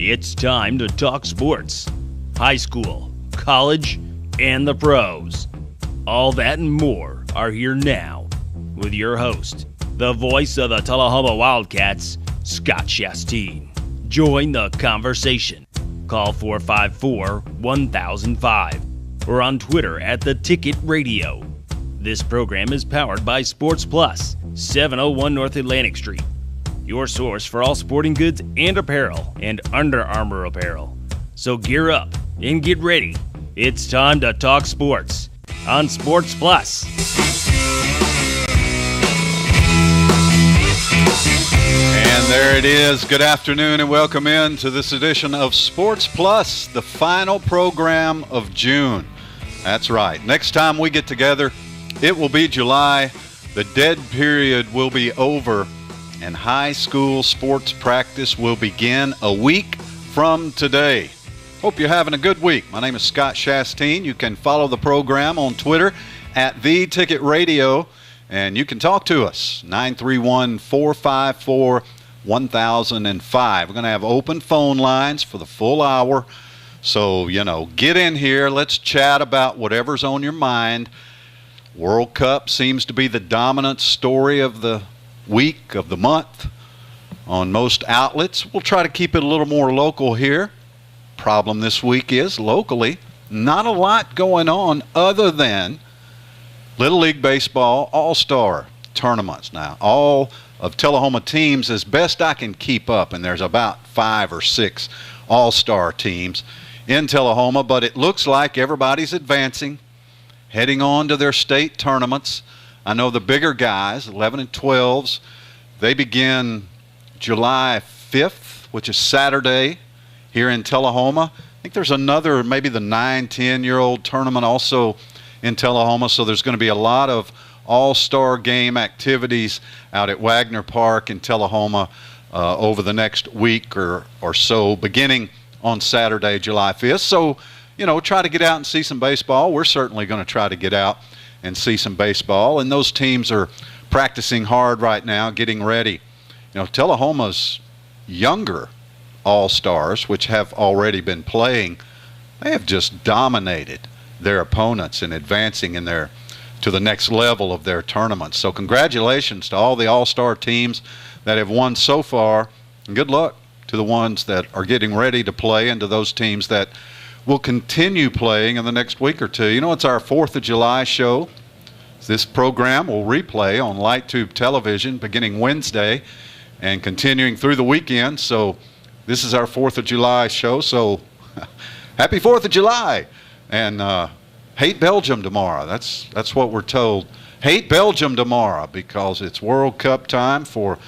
It's time to talk sports. High school, college, and the pros. All that and more are here now with your host, the voice of the Tullahoma Wildcats, Scott Shasteen. Join the conversation. Call 454-1005 or on Twitter at The Ticket Radio. This program is powered by Sports Plus, 701 North Atlantic Street. Your source for all sporting goods and apparel and Under Armour apparel. So gear up and get ready. It's time to talk sports on Sports Plus. And there it is. Good afternoon and welcome in to this edition of Sports Plus, the final program of June. That's right. Next time we get together, it will be July. The dead period will be over, and high school sports practice will begin a week from today. Hope you're having a good week. My name is Scott Shasteen. You can follow the program on Twitter at The Ticket Radio, and you can talk to us, 931-454-1005. We're going to have open phone lines for the full hour. So, get in here. Let's chat about whatever's on your mind. World Cup seems to be the dominant story of the week, of the month on most outlets. We'll try to keep it a little more local here. Problem this week is, locally, not a lot going on other than Little League Baseball All-Star tournaments. Now, all of Tullahoma teams, as best I can keep up, and there's about 5 or 6 All-Star teams in Tullahoma, but it looks like everybody's advancing, heading on to their state tournaments. I know the bigger guys, 11 and 12s, they begin July 5th, which is Saturday here in Tullahoma. I think there's another, maybe the 9, 10-year-old tournament also in Tullahoma, so there's going to be a lot of all-star game activities out at Wagner Park in Tullahoma over the next week or so, beginning on Saturday, July 5th. So, try to get out and see some baseball. We're certainly going to try to get out and see some baseball, and those teams are practicing hard right now, getting ready. Tullahoma's younger all-stars, which have already been playing, they have just dominated their opponents in advancing to the next level of their tournaments. So congratulations to all the all-star teams that have won so far, and good luck to the ones that are getting ready to play and to those teams that will continue playing in the next week or two. It's our 4th of July show. This program will replay on LightTube television beginning Wednesday and continuing through the weekend. So this is our 4th of July show. So happy 4th of July. And hate Belgium tomorrow. That's what we're told. Hate Belgium tomorrow because it's World Cup time for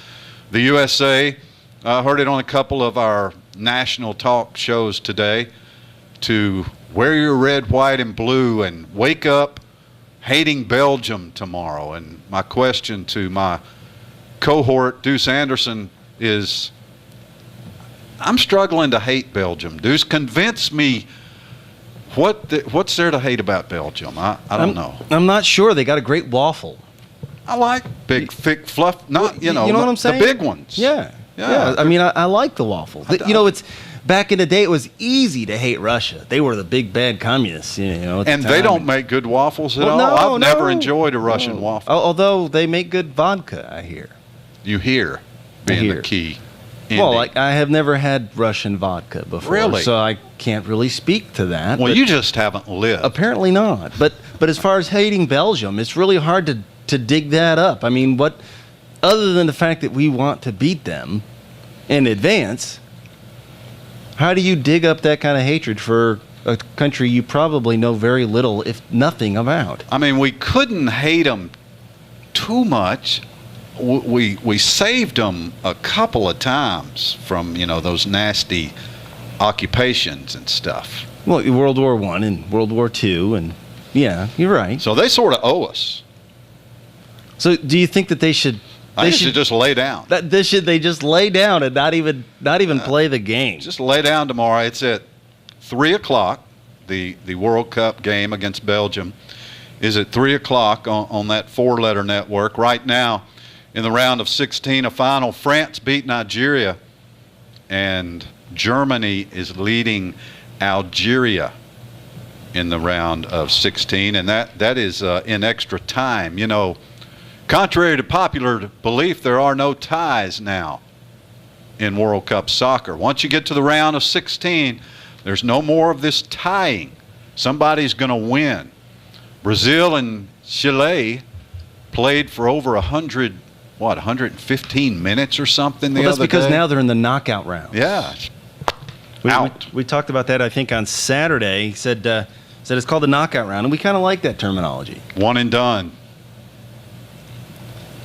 the USA. I heard it on a couple of our national talk shows today. To wear your red, white, and blue and wake up hating Belgium tomorrow. And my question to my cohort, Deuce Anderson, is I'm struggling to hate Belgium. Deuce, convince me what's there to hate about Belgium? I don't know. I'm not sure. They got a great waffle. I like big, thick, fluff. You know what I'm saying? The big ones. Yeah. I mean, I like the waffle. It's back in the day, it was easy to hate Russia. They were the big bad communists, And they don't make good waffles at all. I've never enjoyed a Russian waffle. Although they make good vodka, I hear. You hear being the key. Well, I have never had Russian vodka before, really? So I can't really speak to that. Well, you just haven't lived. Apparently not. But as far as hating Belgium, it's really hard to dig that up. I mean, other than the fact that we want to beat them in advance, how do you dig up that kind of hatred for a country you probably know very little, if nothing, about? I mean, we couldn't hate them too much. We saved them a couple of times from, those nasty occupations and stuff. Well, World War I and World War II, and yeah, you're right. So they sort of owe us. So do you think that they should just lay down? Should they just lay down and not even play the game? Just lay down tomorrow. It's at 3 o'clock. The World Cup game against Belgium is at 3 o'clock on that 4-letter network. Right now, in the round of 16, a final, France beat Nigeria, and Germany is leading Algeria in the round of 16, and that is in extra time. You know, contrary to popular belief, there are no ties now in World Cup soccer. Once you get to the round of 16, there's no more of this tying. Somebody's going to win. Brazil and Chile played for over 115 minutes or something the other day? That's because now they're in the knockout round. Yeah. We talked about that, I think, on Saturday. He said it's called the knockout round, and we kind of like that terminology. One and done.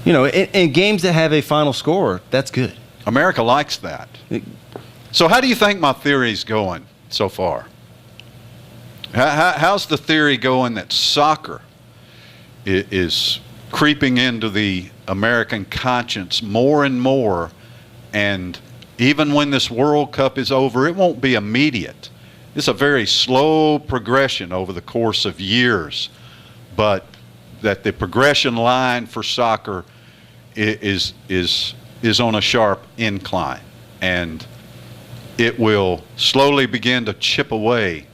You know, in games that have a final score, that's good. America likes that. So how do you think my theory's going so far? How's the theory going that soccer is creeping into the American conscience more and more, and even when this World Cup is over, it won't be immediate. It's a very slow progression over the course of years, but that the progression line for soccer is on a sharp incline, and it will slowly begin to chip away.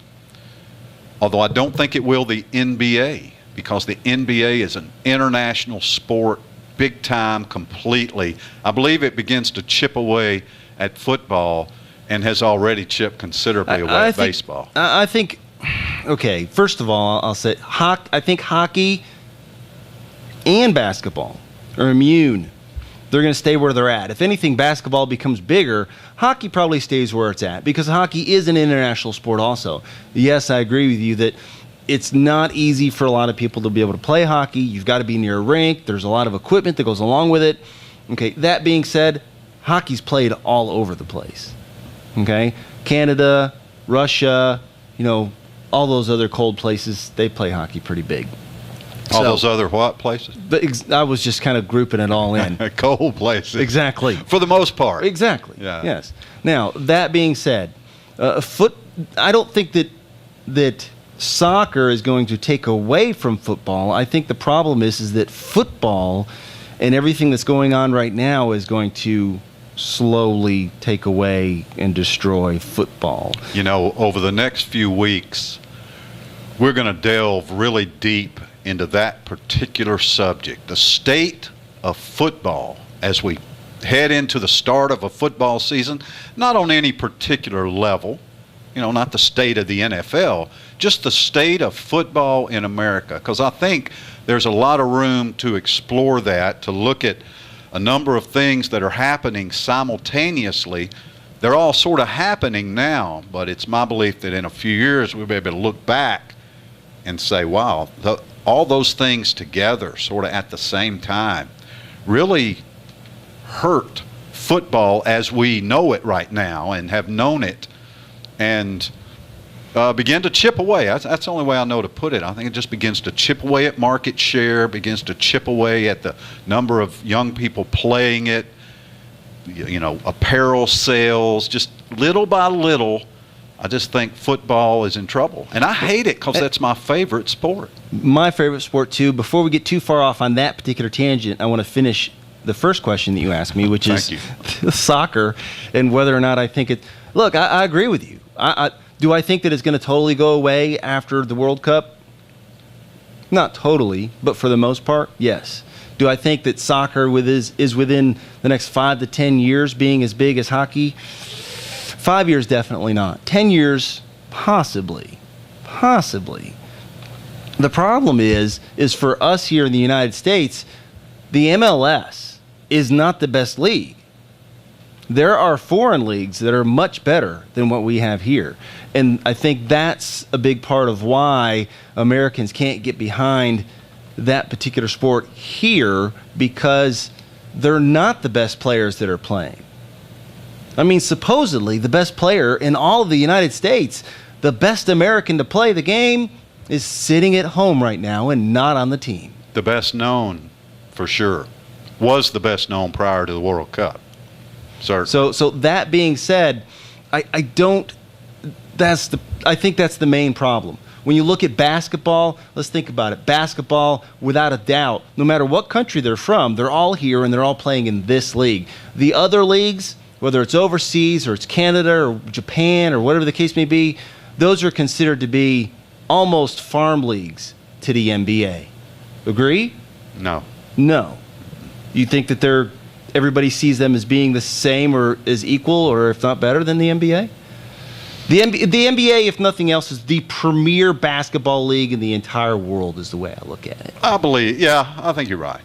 Although I don't think it will the NBA, because the NBA is an international sport, big time, completely. I believe it begins to chip away at football and has already chipped considerably away at baseball. I think, okay, first of all, I'll say I think hockey and basketball are immune. They're going to stay where they're at. If anything, basketball becomes bigger, hockey probably stays where it's at, because hockey is an international sport also. Yes, I agree with you that it's not easy for a lot of people to be able to play hockey. You've got to be near a rink. There's a lot of equipment that goes along with it. Okay, that being said, hockey's played all over the place. Okay, Canada, Russia, you know, all those other cold places, they play hockey pretty big. All those other what places? But I was just kind of grouping it all in. Cold places. Exactly. For the most part. Exactly. Yeah. Yes. Now, that being said, I don't think that soccer is going to take away from football. I think the problem is that football and everything that's going on right now is going to slowly take away and destroy football. You know, over the next few weeks, we're going to delve really deep into that particular subject, the state of football as we head into the start of a football season, not on any particular level, you know, not the state of the NFL, just the state of football in America, because I think there's a lot of room to explore that, to look at a number of things that are happening simultaneously. They're all sort of happening now, but it's my belief that in a few years we'll be able to look back and say, wow, all those things together sort of at the same time really hurt football as we know it right now and have known it, and begin to chip away. That's the only way I know to put it. I think it just begins to chip away at market share, begins to chip away at the number of young people playing it, you know, apparel sales, just little by little. I just think football is in trouble. And I hate it because that's my favorite sport. My favorite sport, too. Before we get too far off on that particular tangent, I want to finish the first question that you asked me, which is soccer and whether or not I think it. Look, I agree with you. Do I think that it's going to totally go away after the World Cup? Not totally, but for the most part, yes. Do I think that soccer is within the next 5 to 10 years being as big as hockey? 5 years, definitely not. 10 years, possibly. Possibly. The problem is for us here in the United States, the MLS is not the best league. There are foreign leagues that are much better than what we have here. And I think that's a big part of why Americans can't get behind that particular sport here, because they're not the best players that are playing. I mean, supposedly the best player in all of the United States, the best American to play the game, is sitting at home right now and not on the team. The best known, for sure, was the best known prior to the World Cup. Certainly. So that being said, I think that's the main problem. When you look at basketball, let's think about it. Basketball, without a doubt, no matter what country they're from, they're all here and they're all playing in this league. The other leagues, whether it's overseas or it's Canada or Japan or whatever the case may be, those are considered to be almost farm leagues to the NBA. Agree? No. No. You think that everybody sees them as being the same or as equal or if not better than the NBA? The NBA, if nothing else, is the premier basketball league in the entire world is the way I look at it. I think you're right.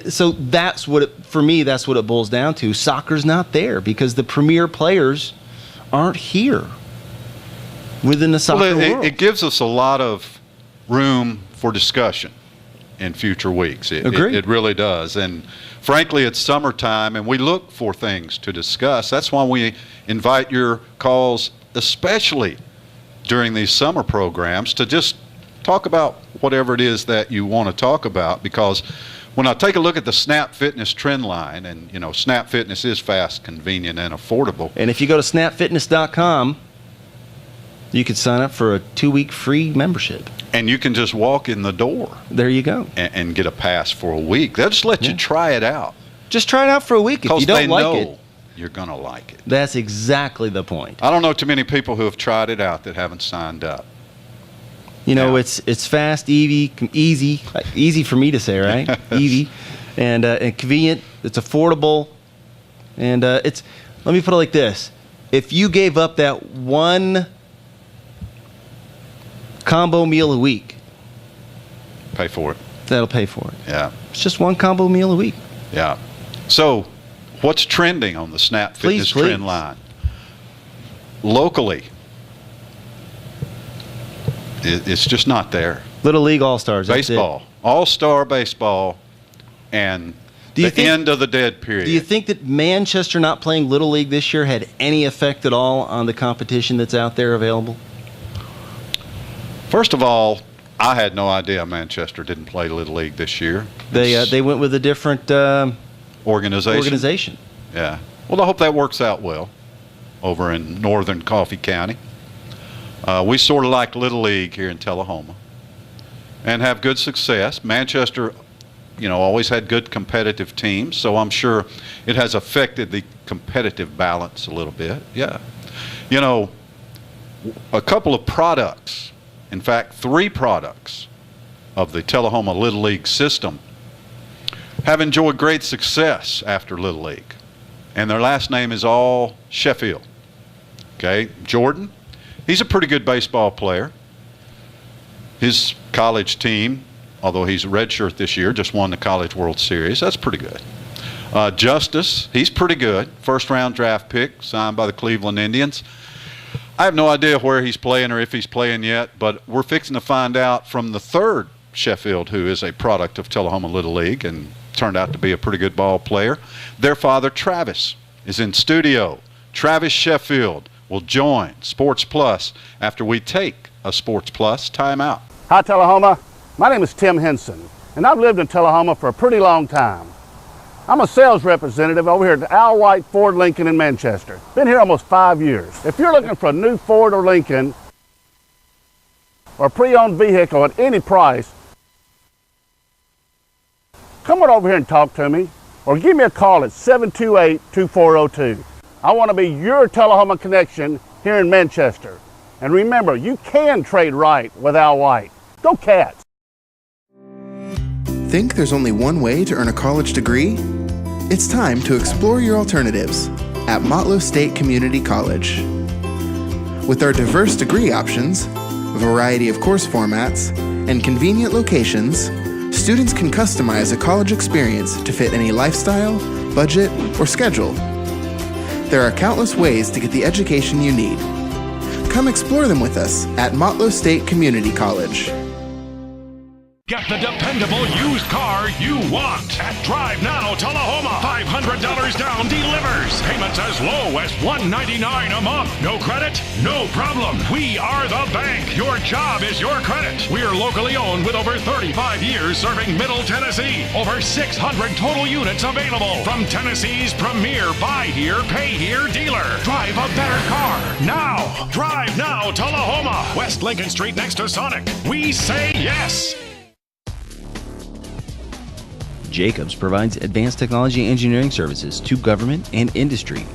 So that's for me, that's what it boils down to. Soccer's not there because the premier players aren't here within the soccer world. It gives us a lot of room for discussion in future weeks. It really does. And frankly, it's summertime, and we look for things to discuss. That's why we invite your calls, especially during these summer programs, to just talk about whatever it is that you want to talk about. Because when I take a look at the Snap Fitness trend line, and Snap Fitness is fast, convenient, and affordable. And if you go to snapfitness.com, you could sign up for a 2-week free membership. And you can just walk in the door. There you go. And get a pass for a week. They'll just let you try it out. Just try it out for a week. If you don't like it, you're going to like it. That's exactly the point. I don't know too many people who have tried it out that haven't signed up. It's fast, easy for me to say, right? Easy, and convenient. It's affordable, and let me put it like this: if you gave up that one combo meal a week, pay for it. That'll pay for it. Yeah. It's just one combo meal a week. Yeah. So, what's trending on the Snap Fitness trend line? Locally, it's just not there. Little League All-Stars. Baseball. All-Star baseball and end of the dead period. Do you think that Manchester not playing Little League this year had any effect at all on the competition that's out there available? First of all, I had no idea Manchester didn't play Little League this year. They went with a different organization. Yeah. Well, I hope that works out well over in northern Coffee County. We sort of like Little League here in Tullahoma and have good success. Manchester, always had good competitive teams, so I'm sure it has affected the competitive balance a little bit. Yeah. A couple of products, in fact, 3 products of the Tullahoma Little League system have enjoyed great success after Little League. And their last name is all Sheffield. Okay, Jordan, he's a pretty good baseball player. His college team, although he's a redshirt this year, just won the College World Series. That's pretty good. Justice, he's pretty good. First-round draft pick, signed by the Cleveland Indians. I have no idea where he's playing or if he's playing yet, but we're fixing to find out from the third Sheffield, who is a product of Tullahoma Little League and turned out to be a pretty good ball player. Their father, Travis, is in studio. Travis Sheffield will join Sports Plus after we take a Sports Plus timeout. Hi, Tullahoma. My name is Tim Henson, and I've lived in Tullahoma for a pretty long time. I'm a sales representative over here at Al White Ford Lincoln in Manchester. Been here almost 5 years. If you're looking for a new Ford or Lincoln or a pre-owned vehicle at any price, come on over here and talk to me or give me a call at 728-2402. I want to be your Tullahoma connection here in Manchester. And remember, you can trade right with Al White. Go Cats! Think there's only one way to earn a college degree? It's time to explore your alternatives at Motlow State Community College. With our diverse degree options, a variety of course formats, and convenient locations, students can customize a college experience to fit any lifestyle, budget, or schedule. There are countless ways to get the education you need. Come explore them with us at Motlow State Community College. Get the dependable used car you want at Drive Now Tullahoma. $500 down delivers. Payments as low as $199 a month. No credit? No problem. We are the bank. Your job is your credit. We're locally owned with over 35 years serving Middle Tennessee. Over 600 total units available from Tennessee's premier buy here, pay here dealer. Drive a better car now. Drive Now Tullahoma. West Lincoln Street next to Sonic. We say yes. Jacobs provides advanced technology engineering services to government and industry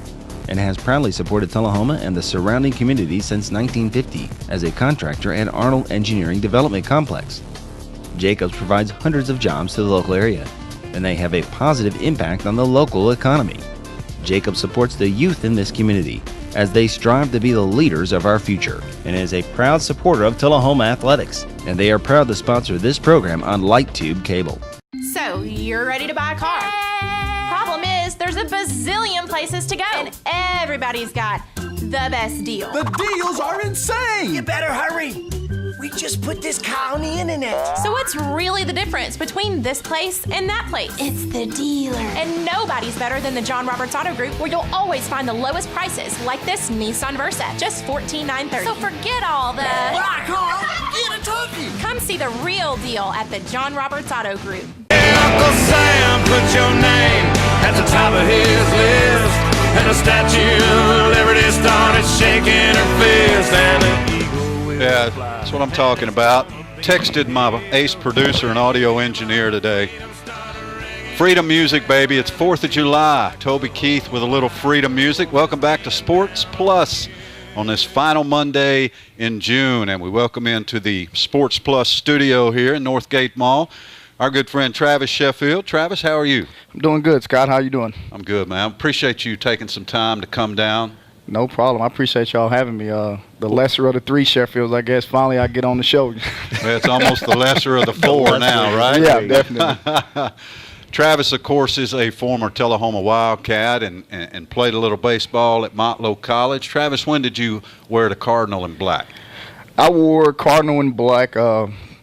and has proudly supported Tullahoma and the surrounding community since 1950 as a contractor at Arnold Engineering Development Complex. Jacobs provides hundreds of jobs to the local area, and they have a positive impact on the local economy. Jacobs supports the youth in this community as they strive to be the leaders of our future and is a proud supporter of Tullahoma athletics, and they are proud to sponsor this program on Light Tube Cable. So, you're ready to buy a car. Problem is, there's a bazillion places to go, and everybody's got the best deal. The deals are insane! You better hurry. We just put this car on the internet. So what's really the difference between this place and that place? It's the dealer. And nobody's better than the John Roberts Auto Group, where you'll always find the lowest prices, like this Nissan Versa, just $14,930. So forget all the... Why, Carl? Get a turkey! Come see the real deal at the John Roberts Auto Group. Uncle Sam put your name at the top of his list, and the Statue of Liberty started shaking her fist, and an eagle will Yeah, fly. that's what I'm talking about. Texted my ace producer and audio engineer today. Freedom music, baby. It's 4th of July. Toby Keith with a little freedom music. Welcome back to Sports Plus on this final Monday in June, and we welcome into the Sports Plus studio here in Northgate Mall our good friend Travis Sheffield. Travis, how are you? I'm doing good, Scott. How you doing? I'm good, man. I appreciate you taking some time to come down. No problem. I appreciate y'all having me. The lesser of the three Sheffields, I guess. Finally, I get on the show. Well, it's almost the lesser of the four now, right? Yeah, definitely. Travis, of course, is a former Tullahoma Wildcat and played a little baseball at Motlow College. Travis, when did you wear the Cardinal in black? I wore Cardinal in black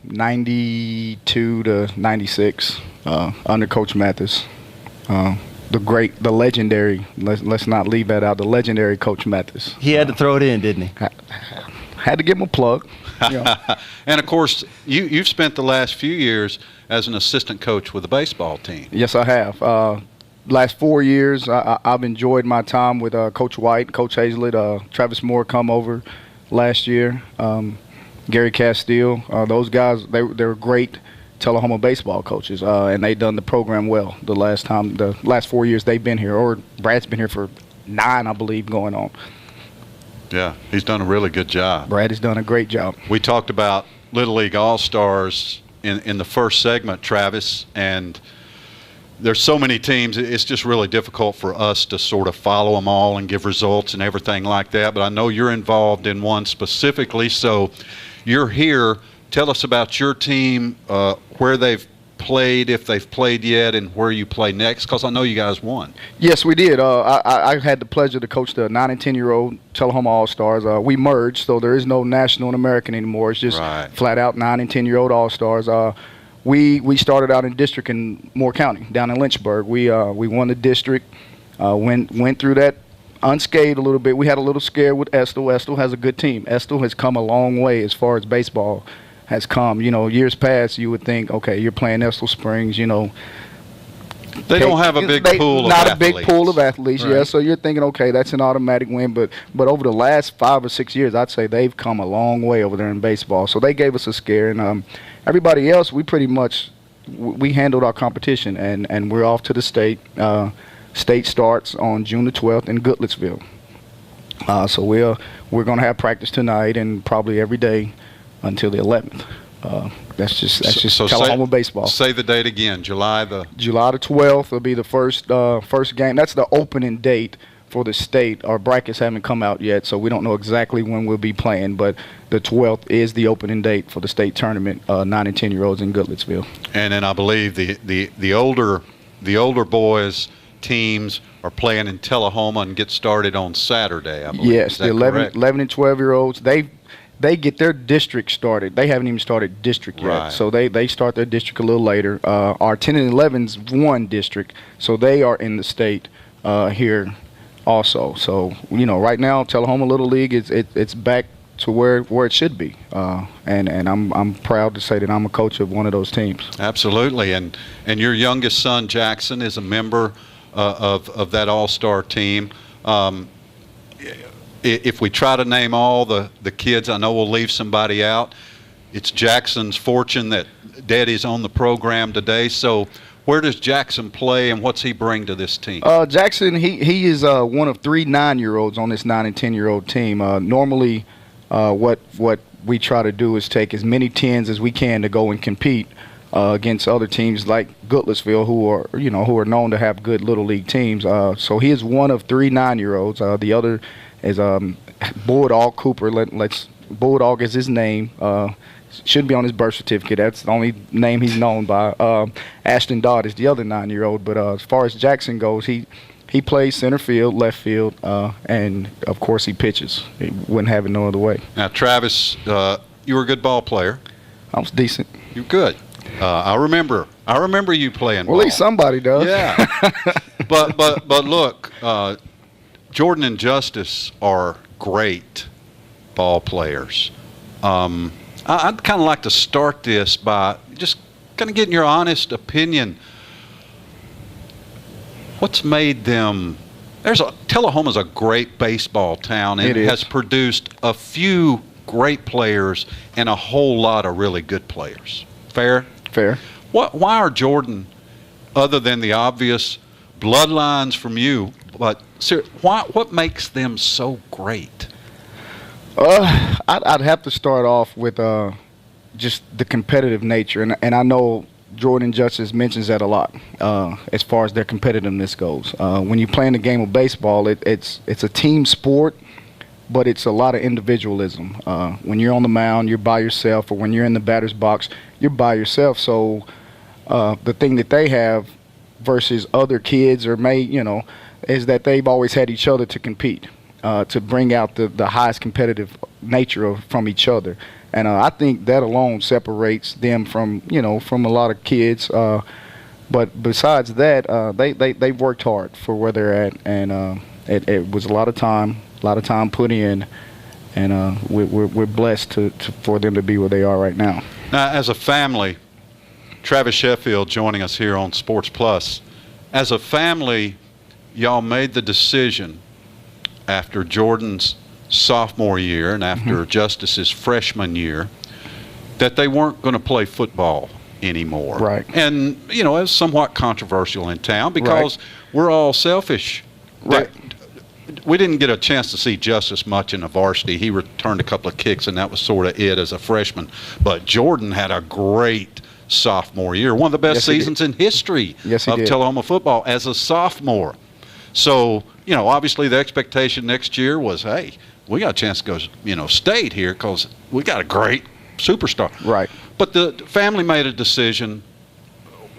92 to 96 under Coach Mathis. The legendary, let's not leave that out, the legendary Coach Mathis. He had to throw it in, didn't he? Had to give him a plug. You know. And, of course, you've spent the last few years as an assistant coach with the baseball team. Yes, I have. Last 4 years, I've enjoyed my time with Coach White, Coach Hazlett, Travis Moore come over last year, Gary Castile. Those guys, they were great Tullahoma baseball coaches, and they done the program well the last 4 years they've been here, or Brad's been here for 9, I believe, going on. Yeah, he's done a really good job. Brad has done a great job. We talked about Little League All-Stars in the first segment, Travis, and there's so many teams, it's just really difficult for us to sort of follow them all and give results and everything like that, but I know you're involved in one specifically, so you're here. Tell us about your team, where they've played, if they've played yet, and where you play next, because I know you guys won. Yes, we did. I had the pleasure to coach the 9 and 10-year-old Tullahoma All-Stars. We merged, so there is no National and American anymore. It's just flat-out 9 and 10-year-old All-Stars. We started out in district in Moore County, down in Lynchburg. We won the district, went through that unscathed a little bit. We had a little scare with Estill. Estill has a good team. Estill has come a long way as far as baseball has come. You know, years past, you would think, okay, you're playing Estill Springs, you know. They don't have a big pool of athletes. Not a big pool of athletes, right. Yeah. So you're thinking, okay, that's an automatic win. But over the last 5 or 6 years, I'd say they've come a long way over there in baseball. So they gave us a scare. And everybody else, we pretty much we handled our competition. And we're off to the state. State starts on June the 12th in Goodlettsville. So we're going to have practice tonight and probably every day until the 11th. That's just Tullahoma baseball. Say the date again. July the 12th will be the first game. That's the opening date for the state. Our brackets haven't come out yet, so we don't know exactly when we'll be playing. But the 12th is the opening date for the state tournament. 9 and 10-year-olds in Goodlettsville. And then I believe the older boys teams are playing in Tullahoma and get started on Saturday, I believe. Yes, the 11 and 12-year-olds, they get their district started. They haven't even started district yet. Right. So they start their district a little later. Our 10 and 11s won district, so they are in the state here also. So, you know, right now Tullahoma Little League it's back to where it should be. And I'm proud to say that I'm a coach of one of those teams. Absolutely. And your youngest son, Jackson, is a member of that all-star team. If we try to name all the kids, I know we'll leave somebody out. It's Jackson's fortune that Daddy's on the program today. So where does Jackson play, and what's he bring to this team? Jackson, he is one of 3 9-year-olds on this 9 and 10-year-old team. Normally, what we try to do is take as many 10s as we can to go and compete against other teams like Goodlettsville, who are known to have good little league teams. So he is one of 3 9-year-olds. The other is Bulldog Cooper. Bulldog is his name. Should be on his birth certificate. That's the only name he's known by. Ashton Dodd is the other 9-year-old. But as far as Jackson goes, he plays center field, left field, and of course he pitches. He wouldn't have it no other way. Now, Travis, you were a good ball player. I was decent. You're good. I remember you playing ball. Well, at least somebody does. Yeah. but look, Jordan and Justice are great ball players. I'd kind of like to start this by just kind of getting your honest opinion. What's made them? Tullahoma's a great baseball town, and it has produced a few great players and a whole lot of really good players. Fair? Fair. Why are Jordan, other than the obvious bloodlines from you, but what makes them so great? I'd have to start off with just the competitive nature, and I know Jordan Justice mentions that a lot as far as their competitiveness goes. When you play in the game of baseball, it's a team sport, but it's a lot of individualism. When you're on the mound, you're by yourself, or when you're in the batter's box, you're by yourself. So the thing that they have versus other kids is that they've always had each other to compete. To bring out the highest competitive nature from each other. And I think that alone separates them from a lot of kids. But besides that, they've worked hard for where they're at, and it was a lot of time put in, and we're blessed for them to be where they are right now. Now, as a family, Travis Sheffield joining us here on Sports Plus. As a family, y'all made the decision after Jordan's sophomore year and after Justice's freshman year that they weren't going to play football anymore. Right. And, it was somewhat controversial in town because we're all selfish. Right. We didn't get a chance to see Justice much in the varsity. He returned a couple of kicks, and that was sort of it as a freshman. But Jordan had a great sophomore year, one of the best seasons in history of Tullahoma football as a sophomore. So, obviously the expectation next year was, hey, we got a chance to go, state here because we got a great superstar. Right. But the family made a decision.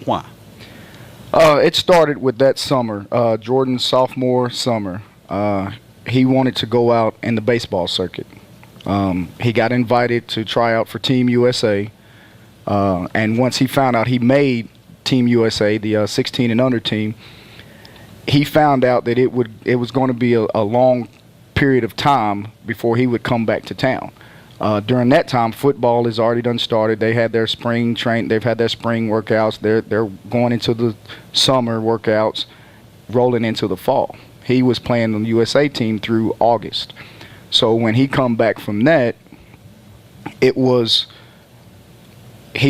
Why? It started with that summer, Jordan's sophomore summer. He wanted to go out in the baseball circuit. He got invited to try out for Team USA. And once he found out he made Team USA, the 16 and under team, he found out that it was going to be a long period of time before he would come back to town. During that time, football has already done started. They had their spring they've had their spring workouts. They're going into the summer workouts, rolling into the fall. He was playing on the USA team through August. So when he come back from that, he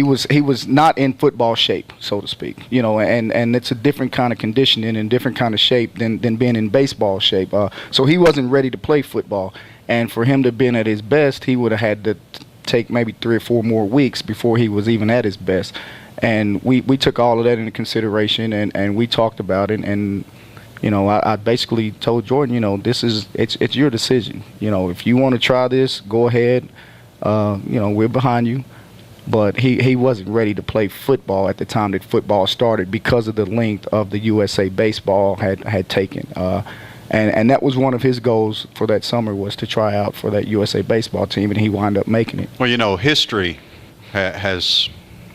was not in football shape, so to speak, and it's a different kind of conditioning and different kind of shape than being in baseball shape. So he wasn't ready to play football, and for him to be at his best, he would have had to take maybe 3 or 4 more weeks before he was even at his best. And we took all of that into consideration, and we talked about it, and I basically told Jordan, it's your decision. If you want to try this, go ahead. We're behind you. But he wasn't ready to play football at the time that football started because of the length of the USA baseball had taken. And that was one of his goals for that summer, was to try out for that USA baseball team, and he wound up making it. Well, history has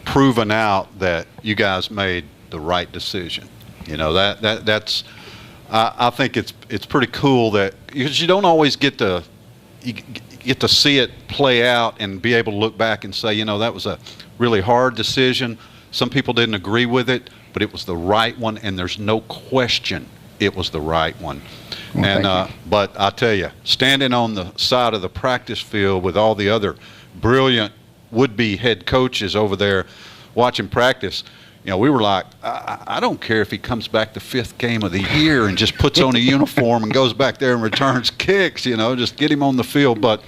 proven out that you guys made the right decision. That's I think it's pretty cool because you don't always get to see it play out and be able to look back and say, that was a really hard decision. Some people didn't agree with it, but it was the right one, and there's no question it was the right one. Well, but I tell you, standing on the side of the practice field with all the other brilliant would-be head coaches over there watching practice, you know, we were like, I don't care if he comes back the 5th game of the year and just puts on a uniform and goes back there and returns kicks, you know, just get him on the field. But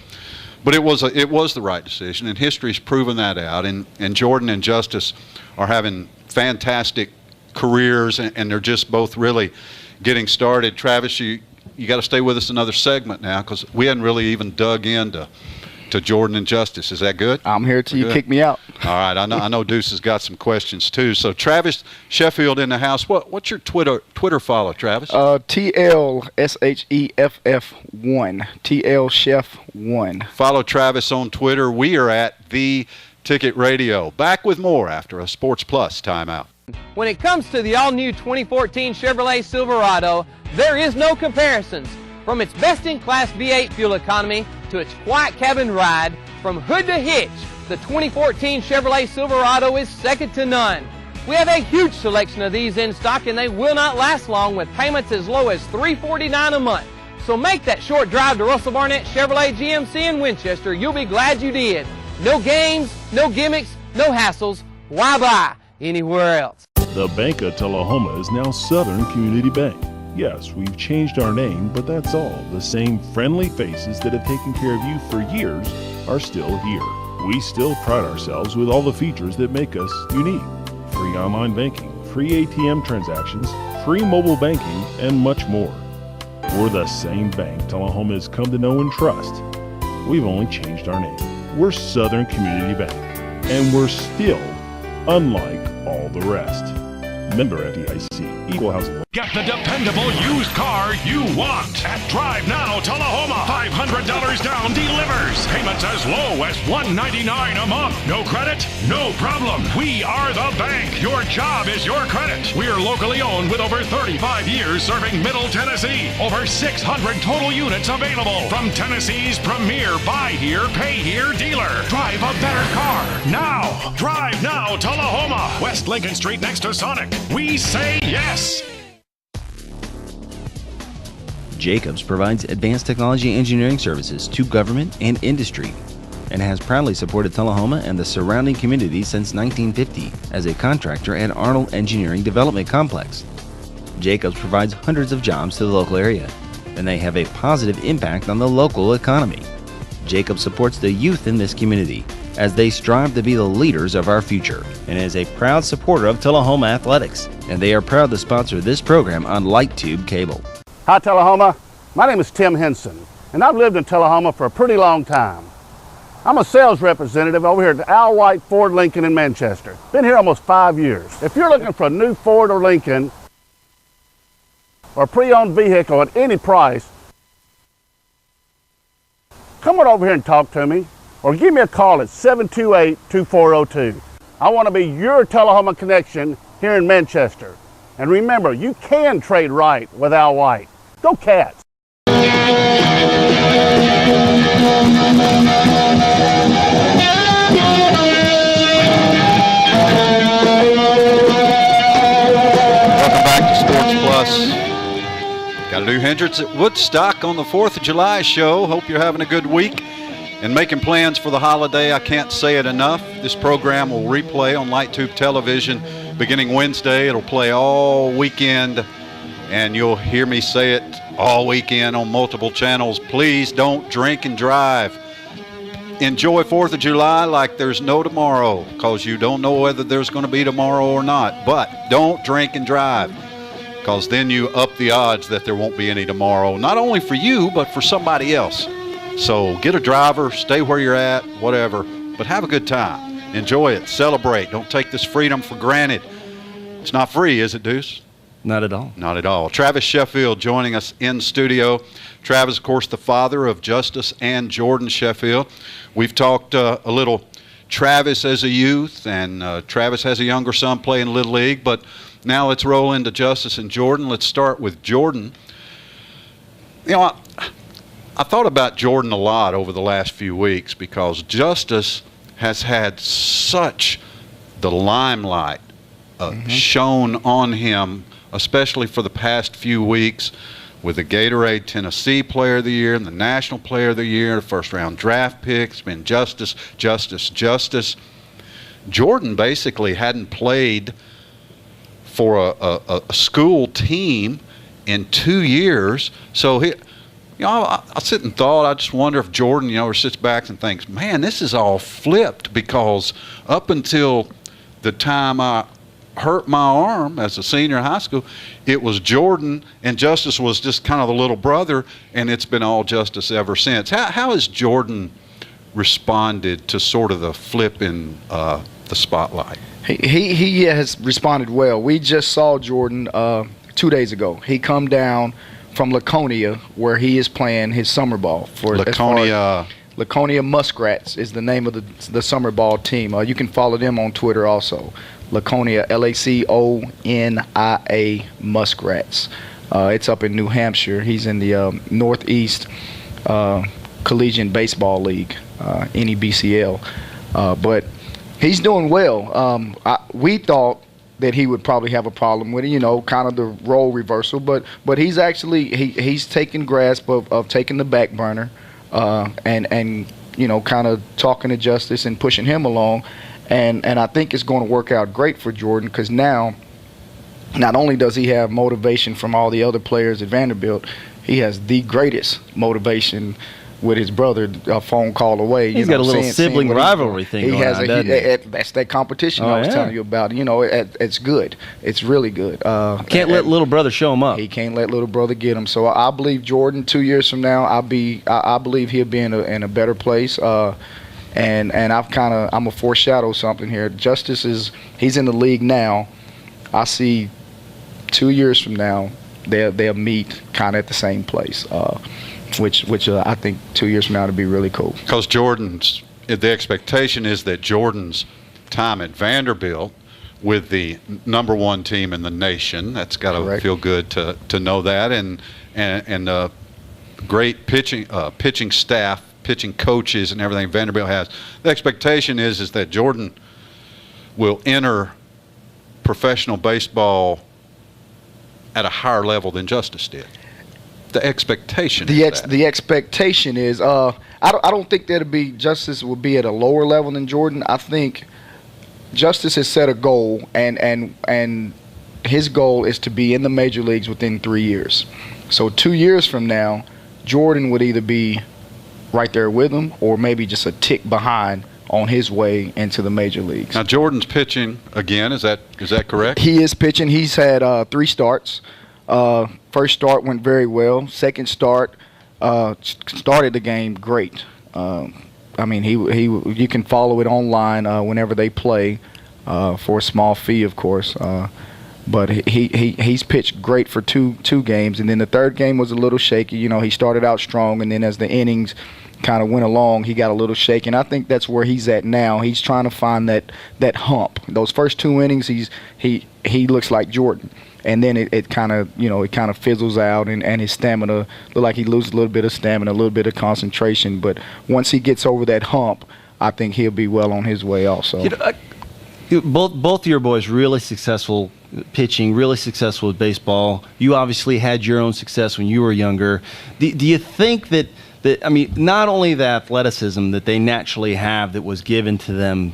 it was the right decision, and history's proven that out. And Jordan and Justice are having fantastic careers, and they're just both really getting started. Travis, you got to stay with us another segment now, because we hadn't really even dug into Jordan and Justice. Is that good? I'm here till you kick me out. All right. I know Deuce has got some questions too. So Travis Sheffield in the house. What's your Twitter follow, Travis? TLSHEFF1. TL Chef 1. Follow Travis on Twitter. We are at The Ticket Radio. Back with more after a Sports Plus timeout. When it comes to the all-new 2014 Chevrolet Silverado, there is no comparisons. From its best-in-class V8 fuel economy to its quiet cabin ride, from hood to hitch, the 2014 Chevrolet Silverado is second to none. We have a huge selection of these in stock, and they will not last long with payments as low as $349 a month. So make that short drive to Russell Barnett Chevrolet GMC in Winchester. You'll be glad you did. No games, no gimmicks, no hassles. Why buy anywhere else? The Bank of Tullahoma is now Southern Community Bank. Yes, we've changed our name, but that's all. The same friendly faces that have taken care of you for years are still here. We still pride ourselves with all the features that make us unique. Free online banking, free ATM transactions, free mobile banking, and much more. We're the same bank Tullahoma has come to know and trust. We've only changed our name. We're Southern Community Bank, and we're still unlike all the rest. Member FDIC, Equal Housing. Get the dependable used car you want at Drive Now Tullahoma. $500 down delivers. Payments as low as $199 a month. No credit? No problem. We are the bank. Your job is your credit. We're locally owned with over 35 years serving Middle Tennessee. Over 600 total units available from Tennessee's premier buy here, pay here dealer. Drive a better car now. Drive Now Tullahoma. West Lincoln Street next to Sonic. We say yes. Jacobs provides advanced technology engineering services to government and industry and has proudly supported Tullahoma and the surrounding community since 1950 as a contractor at Arnold Engineering Development Complex. Jacobs provides hundreds of jobs to the local area, and they have a positive impact on the local economy. Jacobs supports the youth in this community as they strive to be the leaders of our future and is a proud supporter of Tullahoma athletics, and they are proud to sponsor this program on Light Tube Cable. Hi, Tullahoma. My name is Tim Henson, and I've lived in Tullahoma for a pretty long time. I'm a sales representative over here at Al White Ford Lincoln in Manchester. Been here almost 5 years. If you're looking for a new Ford or Lincoln or pre-owned vehicle at any price, come on over here and talk to me or give me a call at 728-2402. I want to be your Tullahoma connection here in Manchester. And remember, you can trade right with Al White. Go Cats! Welcome back to Sports Plus. Got to do Hendricks at Woodstock on the 4th of July show. Hope you're having a good week and making plans for the holiday. I can't say it enough. This program will replay on Light Tube Television beginning Wednesday. It'll play all weekend, and you'll hear me say it all weekend on multiple channels. Please don't drink and drive. Enjoy 4th of July like there's no tomorrow, because you don't know whether there's going to be tomorrow or not. But don't drink and drive, because then you up the odds that there won't be any tomorrow, not only for you, but for somebody else. So get a driver, stay where you're at, whatever, but have a good time. Enjoy it, celebrate. Don't take this freedom for granted. It's not free, is it, Deuce? Not at all. Not at all. Travis Sheffield joining us in studio. Travis, of course, the father of Justice and Jordan Sheffield. We've talked a little Travis as a youth, and Travis has a younger son playing Little League, but now let's roll into Justice and Jordan. Let's start with Jordan. You know, I thought about Jordan a lot over the last few weeks because Justice has had such the limelight shown on him, especially for the past few weeks, with the Gatorade Tennessee Player of the Year and the National Player of the Year, the first-round draft pick. It's been Justice, Justice, Justice. Jordan basically hadn't played for a school team in 2 years. So I sit and thought, I just wonder if Jordan, sits back and thinks, man, this is all flipped, because up until the time I hurt my arm as a senior in high school, it was Jordan, and Justice was just kind of the little brother, and it's been all Justice ever since. How has Jordan responded to sort of the flip in the spotlight? He has responded well. We just saw Jordan 2 days ago. He come down from Laconia, where he is playing his summer ball for Laconia Muskrats is the name of the summer ball team. You can follow them on Twitter also. Laconia, Laconia Muskrats. It's up in New Hampshire. He's in the Northeast Collegiate Baseball League, NEBCL. But he's doing well. We thought that he would probably have a problem with it, kind of the role reversal. But he's actually he's taken grasp of taking the back burner, and kind of talking to Justice and pushing him along. And I think it's going to work out great for Jordan, because now not only does he have motivation from all the other players at Vanderbilt, he has the greatest motivation with his brother a phone call away. He's got a little sibling rivalry thing going on, doesn't he? That's that competition I was telling you about. It's good. It's really good. Can't let little brother show him up. He can't let little brother get him. So I believe Jordan 2 years from now, I believe he'll be in a better place. And I'm a foreshadow something here. Justice he's in the league now. I see 2 years from now they'll meet kind of at the same place, which I think 2 years from now would be really cool. Because the expectation is that Jordan's time at Vanderbilt with the number one team in the nation, that's got to feel good to know that, and great pitching staff, pitching coaches and everything Vanderbilt has. The expectation is that Jordan will enter professional baseball at a higher level than Justice did. The expectation. The expectation is I don't think Justice will be at a lower level than Jordan. I think Justice has set a goal, and his goal is to be in the major leagues within 3 years. So 2 years from now, Jordan would either be right there with him, or maybe just a tick behind on his way into the major leagues. Now Jordan's pitching again. Is that correct? He is pitching. He's had 3 starts. First start went very well. Second start started the game great. You can follow it online whenever they play for a small fee, of course. But he's pitched great for two games, and then the third game was a little shaky. He started out strong, and then as the innings kind of went along, he got a little shaky. And I think that's where he's at now. He's trying to find that hump. Those first 2 innings, he looks like Jordan, and then it kind of fizzles out, and his stamina look like he loses a little bit of stamina, a little bit of concentration. But once he gets over that hump, I think he'll be well on his way also. Both of your boys really successful pitching, really successful with baseball. You obviously had your own success when you were younger. Do you think that not only the athleticism that they naturally have that was given to them,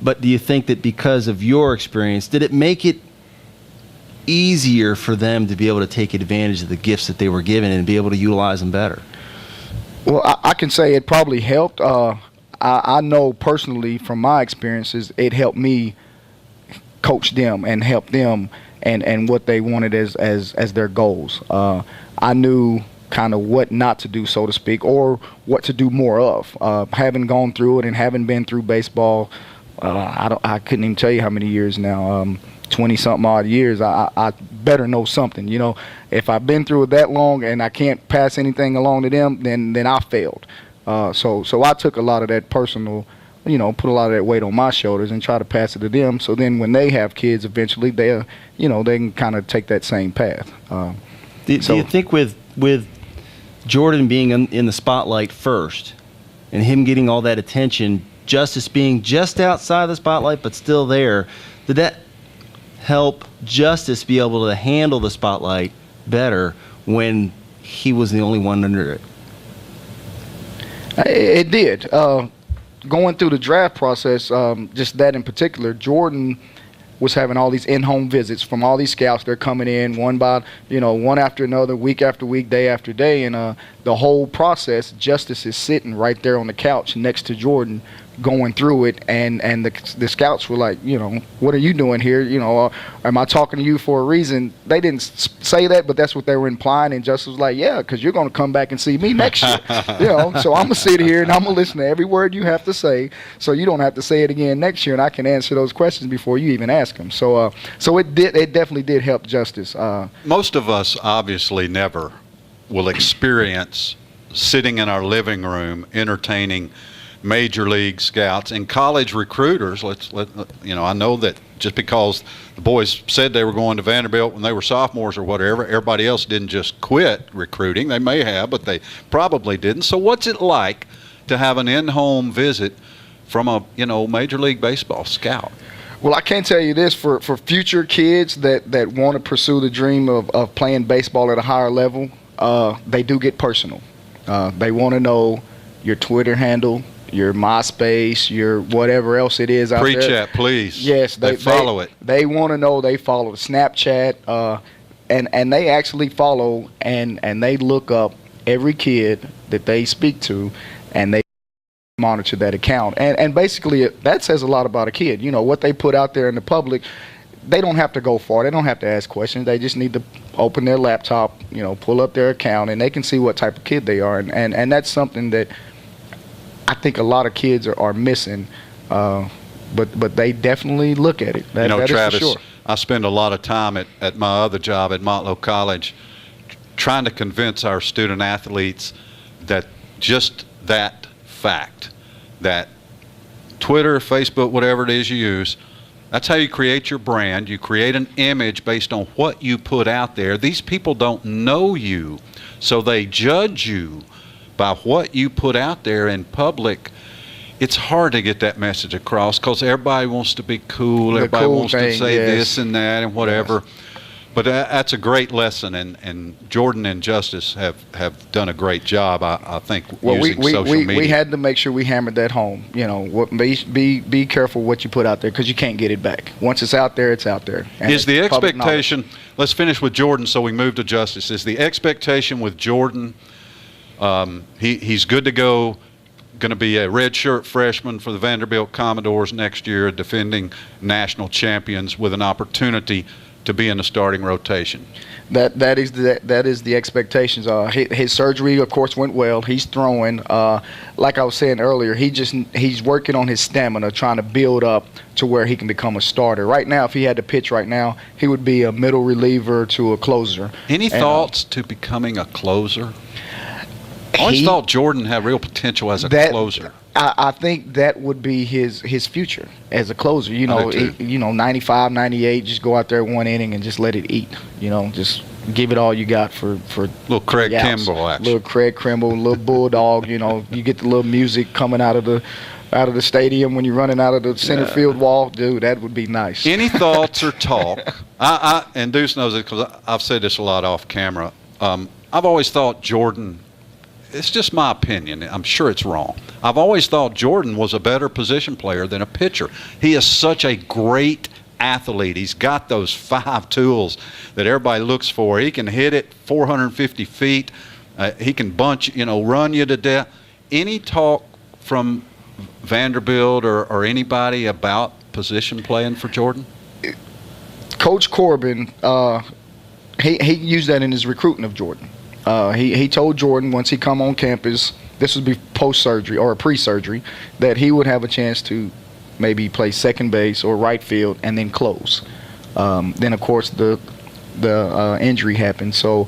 but do you think that because of your experience, did it make it easier for them to be able to take advantage of the gifts that they were given and be able to utilize them better? Well, I can say it probably helped. I know personally from my experiences, it helped me coach them and help them and what they wanted as their goals. I knew kind of what not to do, so to speak, or what to do more of. Having gone through it and having been through baseball, I couldn't even tell you how many years now, 20-something odd years. I better know something. If I've been through it that long and I can't pass anything along to them, then I failed. So I took a lot of that personal, put a lot of that weight on my shoulders and try to pass it to them. So then when they have kids, eventually they can kind of take that same path. Do you think with Jordan being in the spotlight first and him getting all that attention, Justice being just outside the spotlight but still there, did that help Justice be able to handle the spotlight better when he was the only one under it? It did. going through the draft process, just that in particular, Jordan was having all these in-home visits from all these scouts. They're coming in one after another, week after week, day after day, and the whole process, Justice is sitting right there on the couch next to Jordan, going through it, and the scouts were like, what are you doing here? Am I talking to you for a reason? They didn't say that, but that's what they were implying, and Justice was like, yeah, because you're going to come back and see me next year. So I'm going to sit here and I'm going to listen to every word you have to say, so you don't have to say it again next year, and I can answer those questions before you even ask them. So it definitely did help Justice. Most of us obviously never will experience sitting in our living room entertaining major league scouts and college recruiters. I know that just because the boys said they were going to Vanderbilt when they were sophomores or whatever, everybody else didn't just quit recruiting. They may have, but they probably didn't. So what's it like to have an in-home visit from a Major League Baseball scout? Well, I can tell you this, for future kids that want to pursue the dream of playing baseball at a higher level, they do get personal. They want to know your Twitter handle, your MySpace, your whatever else it is out there. Pre-chat, please. Yes, they follow it. They want to know. They follow Snapchat, and they actually follow and they look up every kid that they speak to, and they monitor that account. And basically, that says a lot about a kid. What they put out there in the public. They don't have to go far. They don't have to ask questions. They just need to open their laptop, pull up their account, and they can see what type of kid they are. And that's something that I think a lot of kids are missing, but they definitely look at it. That Travis, is for sure. I spend a lot of time at my other job at Motlow College trying to convince our student athletes that just that fact, that Twitter, Facebook, whatever it is you use, that's how you create your brand. You create an image based on what you put out there. These people don't know you, so they judge you by what you put out there in public. It's hard to get that message across because everybody wants to be cool. Everybody wants to say this and that and whatever. Yes. But that's a great lesson, and Jordan and Justice have done a great job, I think, using social media. We had to make sure we hammered that home. Be careful what you put out there because you can't get it back. Once it's out there, it's out there. And is the expectation, let's finish with Jordan so we move to Justice, is the expectation with Jordan, he's good to go, going to be a redshirt freshman for the Vanderbilt Commodores next year, defending national champions with an opportunity to be in the starting rotation? That is the expectations. His surgery, of course, went well. He's throwing. Like I was saying earlier, he's working on his stamina, trying to build up to where he can become a starter. Right now, if he had to pitch right now, he would be a middle reliever to a closer. Any thoughts to becoming a closer? I always thought Jordan had real potential as a closer. I think that would be his future as a closer. 95, 98, just go out there one inning and just let it eat. Just give it all you got for little Craig Kimbrell action. Little Craig Kimbrell, little bulldog. You get the little music coming out of the stadium when you're running out of the center field wall. Dude, that would be nice. Any thoughts or talk? And Deuce knows it because I've said this a lot off camera. I've always thought Jordan. It's just my opinion. I'm sure it's wrong. I've always thought Jordan was a better position player than a pitcher. He is such a great athlete. He's got those 5 tools that everybody looks for. He can hit it 450 feet. He can run you to death. Any talk from Vanderbilt or anybody about position playing for Jordan? Coach Corbin, he used that in his recruiting of Jordan. He told Jordan once he come on campus, this would be post-surgery or pre-surgery, that he would have a chance to maybe play second base or right field and then close. Then, of course, the injury happened. So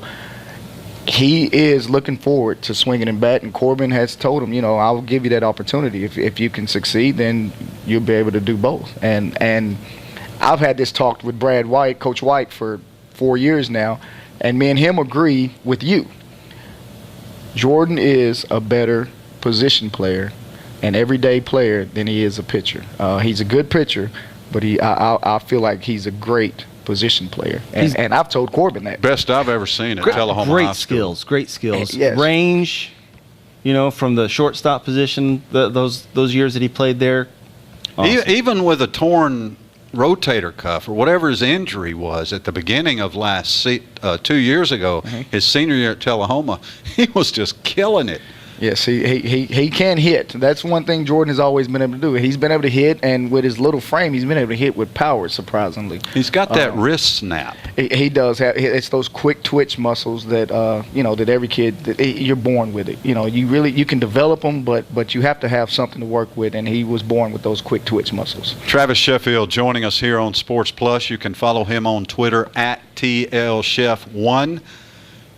he is looking forward to swinging and batting. Corbin has told him, I'll give you that opportunity. If you can succeed, then you'll be able to do both. And I've had this talk with Brad White, Coach White, for 4 years now. And me and him agree with you. Jordan is a better position player and everyday player than he is a pitcher. He's a good pitcher, but I feel like he's a great position player. And I've told Corbin that. Best I've ever seen at Tullahoma High School. Great skills. Yes. Range, from the shortstop position, those years that he played there. Awesome. Even with a torn rotator cuff or whatever his injury was at the beginning of 2 years ago, his senior year at Tullahoma, he was just killing it. Yes, he can hit. That's one thing Jordan has always been able to do. He's been able to hit, and with his little frame, he's been able to hit with power, surprisingly. He's got that wrist snap. He does. It's those quick twitch muscles that, that every kid, you're born with it. You can develop them, but you have to have something to work with, and he was born with those quick twitch muscles. Travis Sheffield joining us here on Sports Plus. You can follow him on Twitter at TLChef1.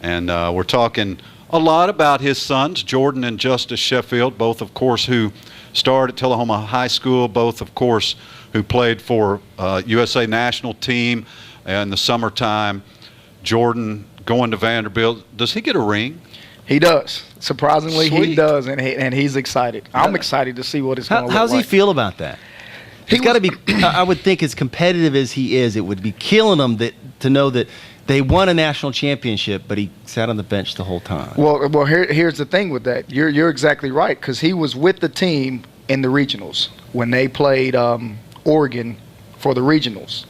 And we're talking a lot about his sons, Jordan and Justice Sheffield, both, of course, who starred at Tullahoma High School, both, of course, who played for USA national team in the summertime. Jordan going to Vanderbilt. Does he get a ring? He does. Surprisingly, Sweet. He does, and he's excited. I'm excited to see what it's going to look like. How's he feel about that? He's got to be, I would think, as competitive as he is, it would be killing him to know that they won a national championship, but he sat on the bench the whole time. Well, here's the thing with that. You're exactly right, because he was with the team in the regionals when they played Oregon for the regionals.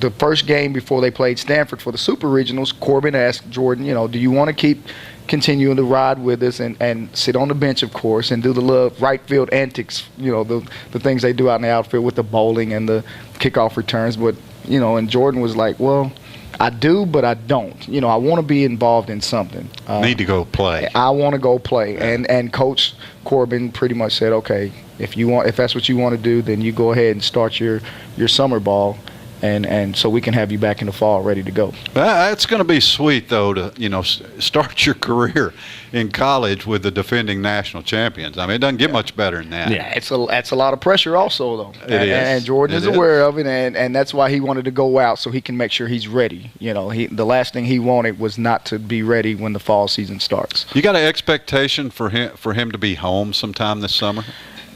The first game before they played Stanford for the super regionals, Corbin asked Jordan, do you want to keep continuing to ride with us and sit on the bench, of course, and do the little right field antics, the things they do out in the outfield with the bowling and the kickoff returns. But, and Jordan was like, well, I do, but I don't. I want to be involved in something. Need to go play. I want to go play. And Coach Corbin pretty much said, okay, if that's what you want to do, then you go ahead and start your summer ball. And so we can have you back in the fall ready to go. It's going to be sweet, though, to start your career in college with the defending national champions. I mean, it doesn't get much better than that. Yeah, that's a lot of pressure also, though. It is. And Jordan is aware of it, and that's why he wanted to go out so he can make sure he's ready. The last thing he wanted was not to be ready when the fall season starts. You got an expectation for him to be home sometime this summer?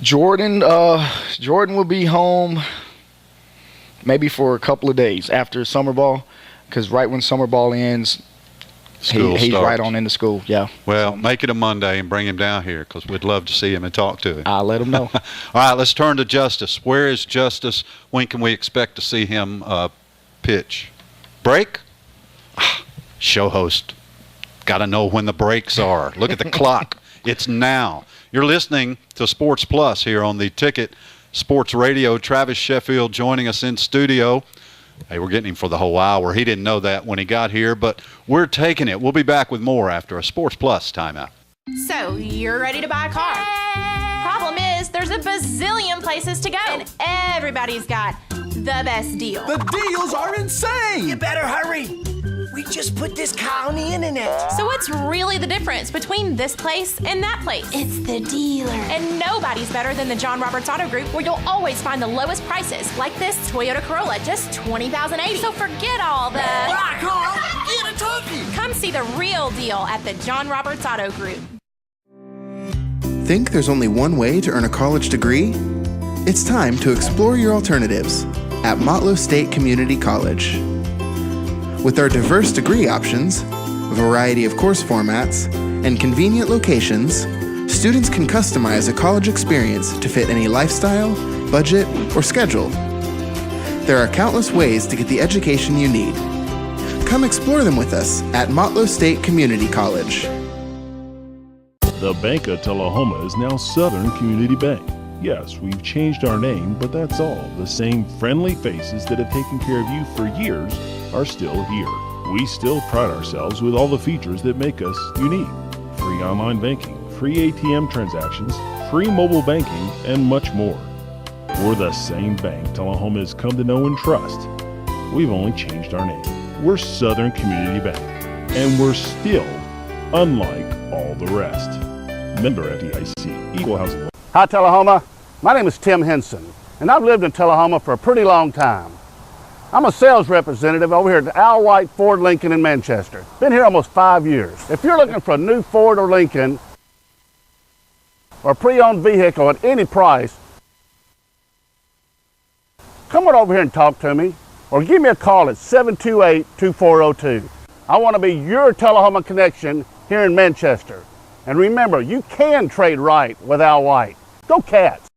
Jordan will be home maybe for a couple of days after summer ball, because right when summer ball ends, he's right on into school. Yeah. Well, make it a Monday and bring him down here, because we'd love to see him and talk to him. I'll let him know. All right, let's turn to Justice. Where is Justice? When can we expect to see him pitch? Break? Show host. Got to know when the breaks are. Look at the clock. It's now. You're listening to Sports Plus here on the Ticket Sports Radio. Travis Sheffield joining us in studio. Hey, we're getting him for the whole hour. He didn't know that when he got here, but we're taking it. We'll be back with more after a Sports Plus timeout. So, you're ready to buy a car. Problem is, there's a bazillion places to go, and everybody's got the best deal. The deals are insane! You better hurry. We just put this car on the internet. So what's really the difference between this place and that place? It's the dealer. And nobody's better than the John Roberts Auto Group, where you'll always find the lowest prices, like this Toyota Corolla, just $20,080. So forget all the... Buy a car, get a turkey. Come see the real deal at the John Roberts Auto Group. Think there's only one way to earn a college degree? It's time to explore your alternatives at Motlow State Community College. With our diverse degree options, a variety of course formats, and convenient locations, students can customize a college experience to fit any lifestyle, budget, or schedule. There are countless ways to get the education you need. Come explore them with us at Motlow State Community College. The Bank of Tullahoma is now Southern Community Bank. Yes, we've changed our name, but that's all. The same friendly faces that have taken care of you for years are still here. We still pride ourselves with all the features that make us unique. Free online banking, free ATM transactions, free mobile banking, and much more. We're the same bank Tullahoma has come to know and trust. We've only changed our name. We're Southern Community Bank, and we're still unlike all the rest. Member FDIC, Equal Housing Law. Hi, Tullahoma. My name is Tim Henson, and I've lived in Tullahoma for a pretty long time. I'm a sales representative over here at Al White Ford Lincoln in Manchester. Been here almost 5 years. If you're looking for a new Ford or Lincoln or a pre-owned vehicle at any price, come on over here and talk to me or give me a call at 728-2402. I want to be your Tullahoma connection here in Manchester. And remember, you can trade right with Al White. Go Cats!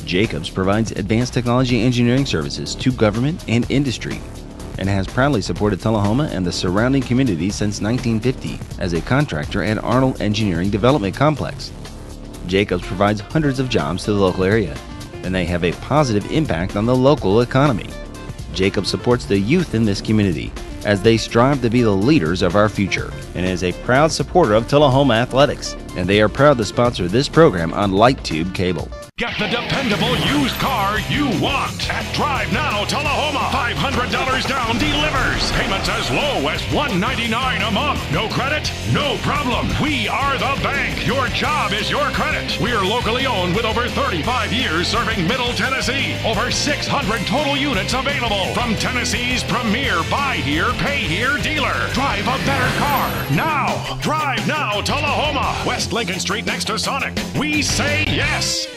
Jacobs provides advanced technology engineering services to government and industry and has proudly supported Tullahoma and the surrounding community since 1950 as a contractor at Arnold Engineering Development Complex. Jacobs provides hundreds of jobs to the local area, and they have a positive impact on the local economy. Jacobs supports the youth in this community as they strive to be the leaders of our future and is a proud supporter of Tullahoma athletics, and they are proud to sponsor this program on Light Tube Cable. Get the dependable used car you want at Drive Now Tullahoma. $500 down delivers. Payments as low as $199 a month. No credit? No problem. We are the bank. Your job is your credit. We're locally owned with over 35 years serving Middle Tennessee. Over 600 total units available from Tennessee's premier buy here, pay here dealer. Drive a better car now. Drive Now Tullahoma. West Lincoln Street next to Sonic. We say yes.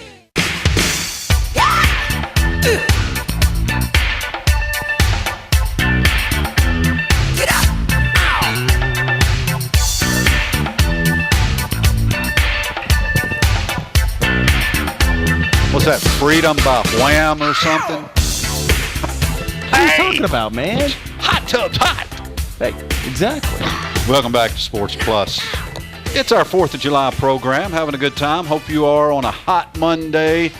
Was that Freedom by Wham or something? What are you talking about, man? Hot tub's hot. Hey, exactly. Welcome back to Sports Plus. It's our 4th of July program. Having a good time. Hope you are on a hot Monday.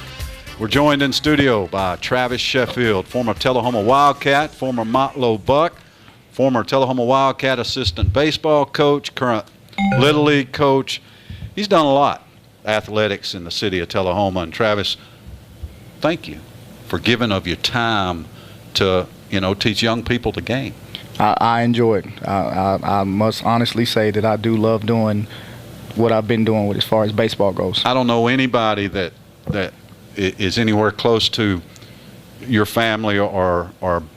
We're joined in studio by Travis Sheffield, former Tullahoma Wildcat, former Motlow Buck, former Tullahoma Wildcat assistant baseball coach, current Little League coach. He's done a lot, athletics in the city of Tullahoma. And Travis, thank you for giving of your time to, teach young people the game. I enjoy it. I must honestly say that I do love doing what I've been doing with as far as baseball goes. I don't know anybody that is anywhere close to your family or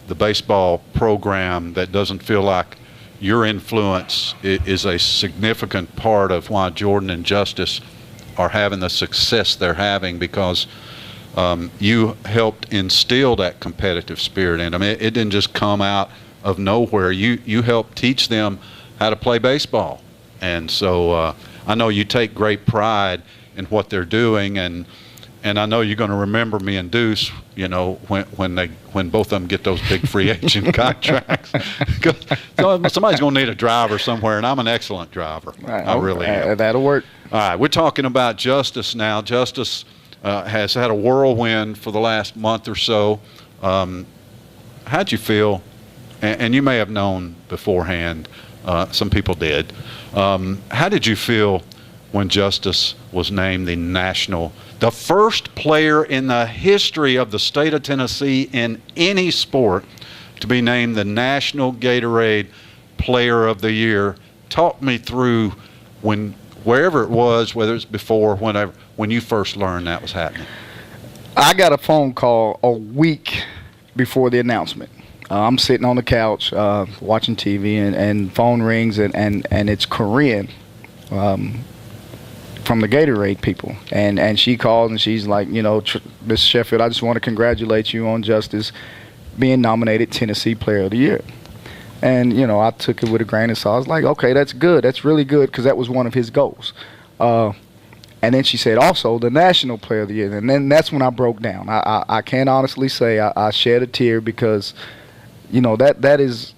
the baseball program that doesn't feel like your influence is a significant part of why Jordan and Justice are having the success they're having, because you helped instill that competitive spirit in them. It didn't just come out of nowhere. You helped teach them how to play baseball. And so I know you take great pride in what they're doing, and I know you're going to remember me and Deuce, when both of them get those big free agent contracts. Somebody's going to need a driver somewhere, and I'm an excellent driver. I really am. That'll work. All right, we're talking about Justice now. Justice has had a whirlwind for the last month or so. How'd you feel? And you may have known beforehand. Some people did. How did you feel when Justice was named the first player in the history of the state of Tennessee in any sport to be named the National Gatorade Player of the Year? Talk me through wherever it was, whether it's before, whenever, when you first learned that was happening. I got a phone call a week before the announcement. I'm sitting on the couch watching TV, and phone rings, and it's Corinne from the Gatorade people, and she calls and she's like, Miss Sheffield, I just want to congratulate you on Justice being nominated Tennessee Player of the Year. And I took it with a grain of salt. I was like, okay, that's good, that's really good, because that was one of his goals. And then she said also the National Player of the Year, and then that's when I broke down. I can't honestly say I shed a tear, because that is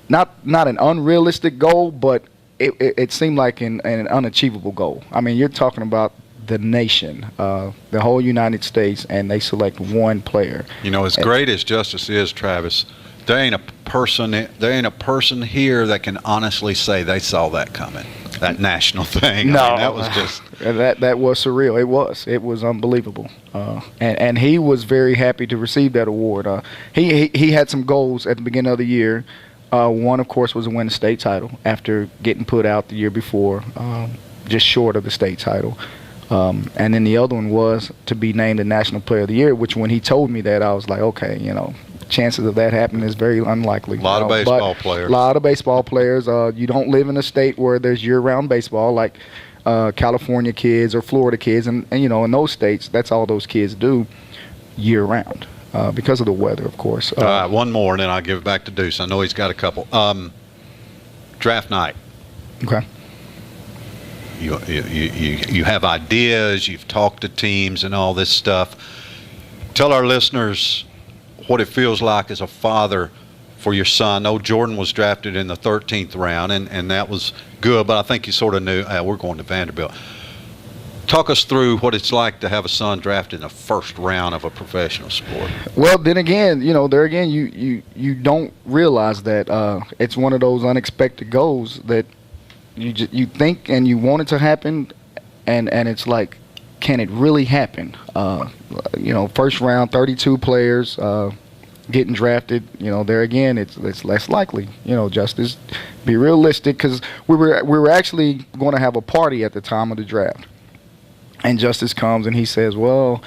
not an unrealistic goal, but it seemed like an unachievable goal. I mean, you're talking about the nation, the whole United States, and they select one player. As great as Justice is, Travis, there ain't a person here that can honestly say they saw that coming. That national thing. No, I mean, that was just that was surreal. It was unbelievable. And he was very happy to receive that award. He had some goals at the beginning of the year. One, of course, was to win the state title after getting put out the year before, just short of the state title. And then the other one was to be named the National Player of the Year, which when he told me that, I was like, okay, chances of that happening is very unlikely. A lot of baseball players. A lot of baseball players. You don't live in a state where there's year-round baseball like California kids or Florida kids. And in those states, that's all those kids do year-round. Because of the weather, of course. One more, and then I'll give it back to Deuce. I know he's got a couple. Draft night. Okay. You have ideas, you've talked to teams and all this stuff. Tell our listeners what it feels like as a father for your son. I know Jordan was drafted in the 13th round, and that was good, but I think you sort of knew, we're going to Vanderbilt. Talk us through what it's like to have a son drafted in the first round of a professional sport. Well, then again, you don't realize that it's one of those unexpected goals that you think and you want it to happen, and it's like, can it really happen? First round, 32 players getting drafted. There again, it's less likely. Justice, be realistic, because we were actually going to have a party at the time of the draft, and Justice comes and he says, "Well,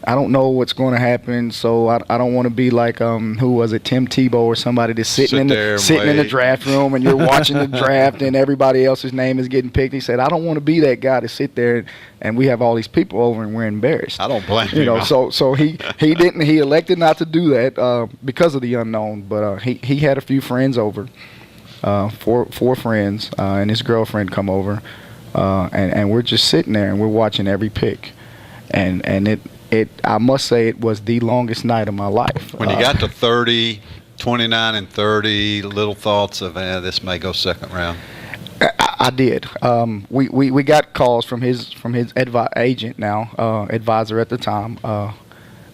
I don't know what's going to happen, so I don't want to be like who was it, Tim Tebow or somebody that's sitting in the draft room, and you're watching the draft and everybody else's name is getting picked." He said, "I don't want to be that guy to sit there and we have all these people over and we're embarrassed." I don't blame you. So he didn't. He elected not to do that because of the unknown. But he had a few friends over, four friends, and his girlfriend come over, and we're just sitting there and we're watching every pick, and I must say it was the longest night of my life. When you got to 30, 29 and 30, little thoughts of this may go second round? I did. We got calls from his agent now, advisor at the time.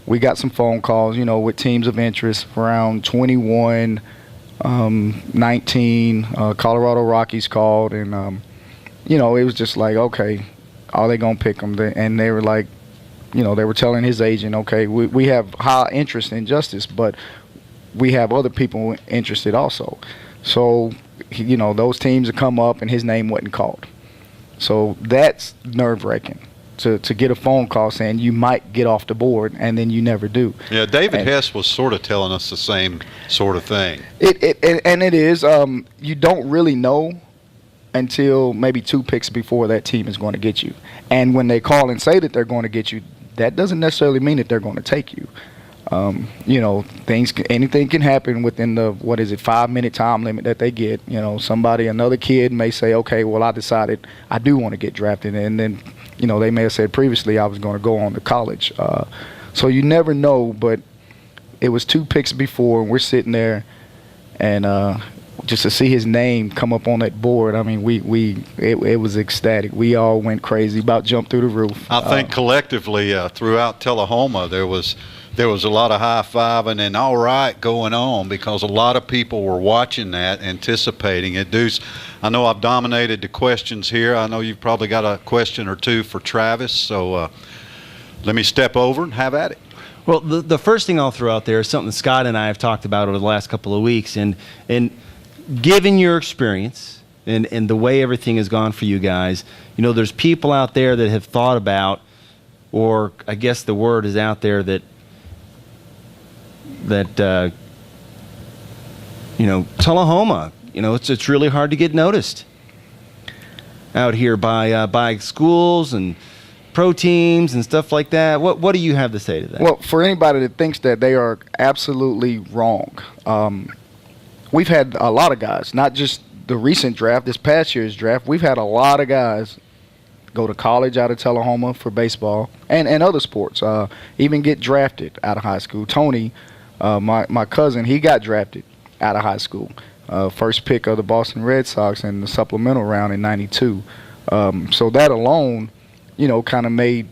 We got some phone calls, with teams of interest around 21, 19. Colorado Rockies called, and it was just like, okay, are they gonna pick him? And they were like, they were telling his agent, okay, we have high interest in Justice, but we have other people interested also. So, those teams have come up and his name wasn't called. So that's nerve-wracking to get a phone call saying you might get off the board and then you never do. Yeah, David Hess was sort of telling us the same sort of thing. It is. You don't really know until maybe 2 picks before that team is going to get you. And when they call and say that they're going to get you, that doesn't necessarily mean that they're going to take you. Anything can happen within the 5-minute time limit that they get. Another kid may say, okay, well, I decided I do want to get drafted, and then they may have said previously I was going to go on to college. So you never know, but it was 2 picks before, and we're sitting there, and just to see his name come up on that board, I mean, it was ecstatic. We all went crazy, about jumped through the roof. I think collectively throughout Tullahoma there was a lot of high-fiving and all right going on, because a lot of people were watching that, anticipating it. Deuce, I know I've dominated the questions here. I know you've probably got a question or two for Travis, so let me step over and have at it. Well, the first thing I'll throw out there is something Scott and I have talked about over the last couple of weeks, and given your experience and the way everything has gone for you guys, there's people out there that have thought about, or I guess the word is out there that Tullahoma, it's really hard to get noticed out here by schools and pro teams and stuff like that. What do you have to say to that? Well, for anybody that thinks that, they are absolutely wrong. We've had a lot of guys, not just the recent draft, this past year's draft. We've had a lot of guys go to college out of Tullahoma for baseball and other sports, even get drafted out of high school. Tony, my cousin, he got drafted out of high school. First pick of the Boston Red Sox in the supplemental round in '92. So that alone, kind of made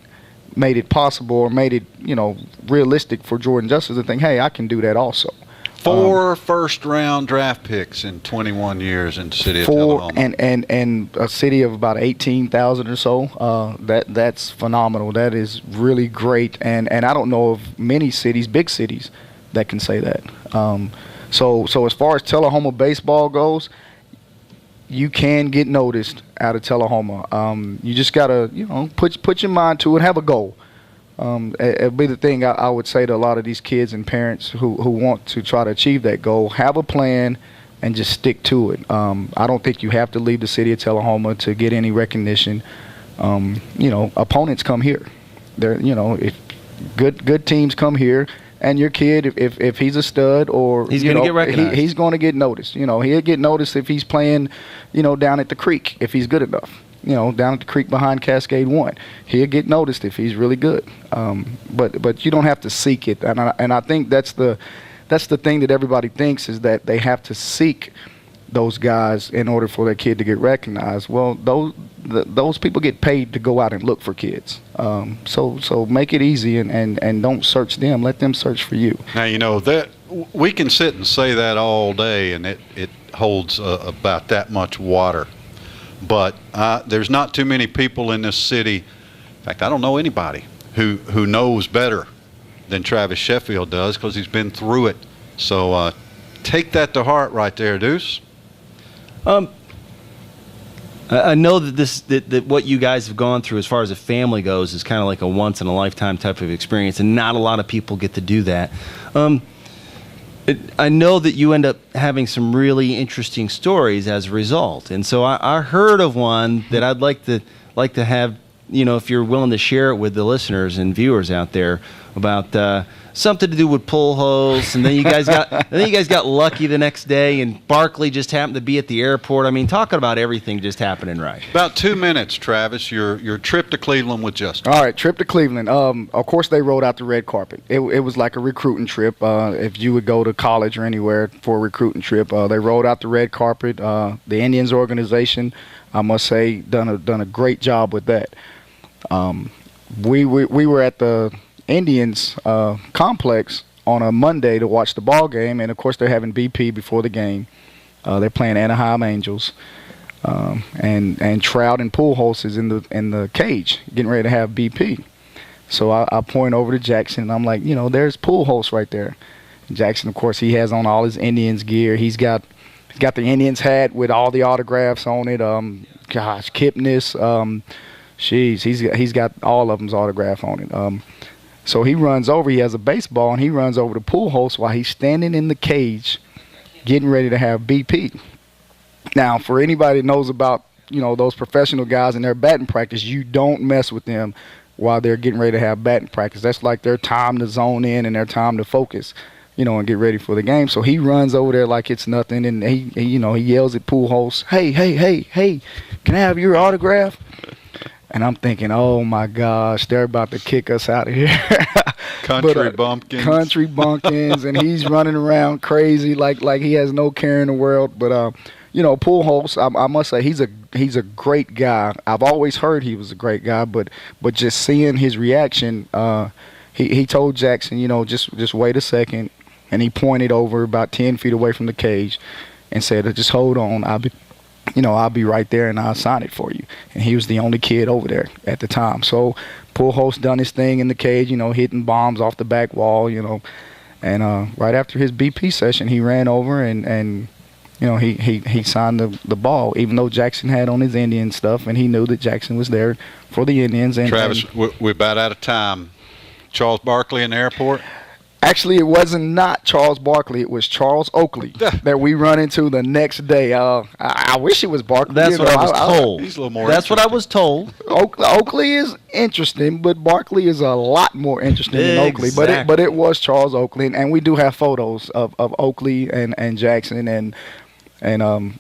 it possible, or made it, realistic for Jordan Justice to think, hey, I can do that also. 4 first-round draft picks in 21 years in the city of Tullahoma. And a city of about 18,000 or so. That's phenomenal. That is really great. And I don't know of many cities, big cities, that can say that. So as far as Tullahoma baseball goes, you can get noticed out of Tullahoma. You just gotta, put your mind to it, have a goal. It'd be the thing I would say to a lot of these kids and parents who want to try to achieve that goal. Have a plan and just stick to it. I don't think you have to leave the city of Tullahoma to get any recognition. Opponents come here. If good teams come here, And your kid, if he's a stud or he's going to get recognized. He's going to get noticed. He'll get noticed if he's playing, down at the creek if he's good enough. Down at the creek behind Cascade 1. He'll get noticed if he's really good. But you don't have to seek it. And I think that's the thing that everybody thinks is that they have to seek those guys in order for their kid to get recognized. Well, those people get paid to go out and look for kids. So make it easy and don't search them. Let them search for you. Now, that we can sit and say that all day, and it holds about that much water. But there's not too many people in this city. In fact, I don't know anybody who knows better than Travis Sheffield does, because he's been through it. So take that to heart right there, Deuce. I know that what you guys have gone through as far as a family goes is kind of like a once-in-a-lifetime type of experience, and not a lot of people get to do that. I know that you end up having some really interesting stories as a result, and so I heard of one that I'd like to have, if you're willing to share it with the listeners and viewers out there, about something to do with pull holes, and then you guys got lucky the next day, and Barkley just happened to be at the airport. I mean, talking about everything just happening right. About 2 minutes, Travis. Your trip to Cleveland with Justin. All right, trip to Cleveland. Of course, they rolled out the red carpet. It was like a recruiting trip. If you would go to college or anywhere for a recruiting trip, they rolled out the red carpet. The Indians organization, I must say, done a great job with that. We were at the Indians complex on a Monday to watch the ball game, and of course they're having BP before the game. They're playing Anaheim Angels, and Trout and Pujols is in the cage getting ready to have BP. So I point over to Jackson and I'm like, there's Pujols right there. And Jackson, of course, he has on all his Indians gear. He's got the Indians hat with all the autographs on it. Kipnis. He's got all of them's autograph on it. So he runs over. He has a baseball, and he runs over to Pujols while he's standing in the cage getting ready to have BP. Now, for anybody that knows about, those professional guys in their batting practice, you don't mess with them while they're getting ready to have batting practice. That's like their time to zone in and their time to focus, and get ready for the game. So he runs over there like it's nothing, and he yells at Pujols, hey, can I have your autograph? And I'm thinking, oh, my gosh, they're about to kick us out of here. Country bumpkins. And he's running around crazy like he has no care in the world. But, Pujols, I must say, he's a great guy. I've always heard he was a great guy, but just seeing his reaction, he told Jackson, just wait a second. And he pointed over about 10 feet away from the cage and said, just hold on, I'll be right there and I'll sign it for you. And he was the only kid over there at the time. So Pujols done his thing in the cage, hitting bombs off the back wall, And right after his BP session, he ran over and he signed the ball, even though Jackson had on his Indian stuff, and he knew that Jackson was there for the Indians. And Travis, we're about out of time. Charles Barkley in the airport? Actually, it wasn't not Charles Barkley. It was Charles Oakley that we run into the next day. I wish it was Barkley. That's what I was told. He's a little more. That's what I was told. Oakley is interesting, but Barkley is a lot more interesting than Oakley. But it was Charles Oakley, and we do have photos of Oakley and Jackson and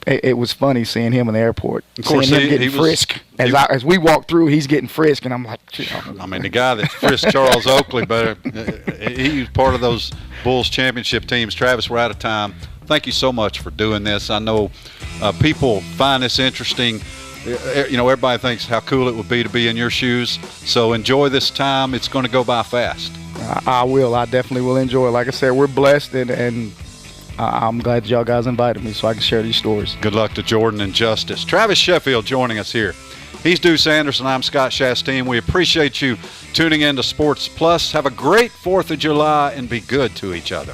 it was funny seeing him in the airport. Of course, seeing him getting frisked. As we walk through, he's getting frisked, and I'm like, I mean, the guy that frisked Charles Oakley, but he was part of those Bulls championship teams. Travis, we're out of time. Thank you so much for doing this. I know people find this interesting. Everybody thinks how cool it would be to be in your shoes. So enjoy this time. It's going to go by fast. I will. I definitely will enjoy it. Like I said, we're blessed, and I'm glad y'all guys invited me so I can share these stories. Good luck to Jordan and Justice. Travis Sheffield joining us here. He's Deuce Anderson. I'm Scott Shasteen. We appreciate you tuning in to Sports Plus. Have a great 4th of July and be good to each other.